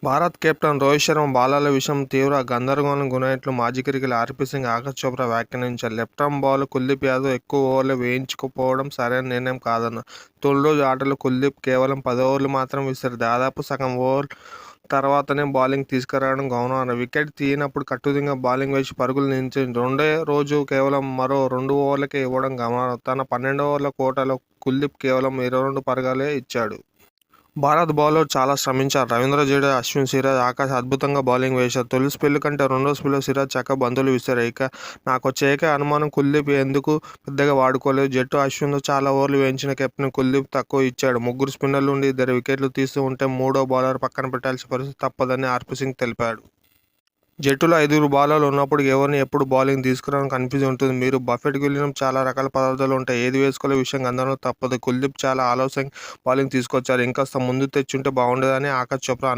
Bharat captain Rohit Sharma బాలర్ల విషయం తీవ్ర గందరగోళం గురైనట్లు మాజీ క్రికెటర్ ఆర్పీ సింగ్, ఆకాశ్ చోప్రా వ్యాఖ్యానించారు. Left arm bowler Kuldeep Yadav ఎక్కువ ఓవర్లు వేయించకపోవడం సరైన నిర్ణయం కాదన్నారు. తొలి రోజు ఆటలో కుల్దీప్ కేవలం 10 ఓవర్లు మాత్రమే విసిరారు. దాదాపు సగం ఓవర్ తర్వాతనే బౌలింగ్ తీసుకురావడం గమనార్హం. వికెట్ తీయనప్పుడు కట్టుదిట్టంగా బౌలింగ్ వేసి పరుగులు నియంత్రించారు. రెండో రోజు కేవలం మరో 2 ఓవర్లకే ఇవ్వడం గమనార్హం. తన 12 ఓవర్ల కోటాలో కుల్దీప్ కేవలం 22 పరుగులే ఇచ్చాడు. భారత్ బౌలర్లు చాలా శ్రమించారు. రవీంద్ర జడేజా, అశ్విన్, సిరాజ్, ఆకాశ్ అద్భుతంగా బౌలింగ్ వేశారు. తొలి స్పెల్ కంటే రెండో స్పెల్లో సిరాజ్ చక్కగా బంతులు విసిరారు. ఇక నాకొచ్చే ఏకైక అనుమానం కుల్దీప్ ఎందుకు పెద్దగా వాడుకోలేదు. జట్టు అశ్విన్తో చాలా ఓవర్లు వేయించిన కెప్టెన్ కుల్దీప్ తక్కువ ఇచ్చాడు. ముగ్గురు స్పిన్నర్ల నుండి 2 వికెట్లు తీస్తూ ఉంటే మూడో బౌలర్ పక్కన పెట్టాల్సిన పరిస్థితి తప్పదని ఆర్పీ సింగ్ తెలిపాడు. జట్టులో 5 బౌలర్లు ఉన్నప్పుడు ఎవరిని ఎప్పుడు బౌలింగ్ తీసుకురావడం కన్ఫ్యూజ్ ఉంటుంది. మీరు బఫెట్కి వెళ్ళినప్పుడు చాలా రకాల పదార్థాలు ఉంటాయి. ఏది వేసుకోవాలో విషయం గందరగోళం తప్పదు. కుల్దీప్ చాలా ఆలోచనగా బౌలింగ్ తీసుకొచ్చారు. ఇంకాస్త ముందు తెచ్చుంటే బాగుండేదని ఆకాశ్ చోప్రా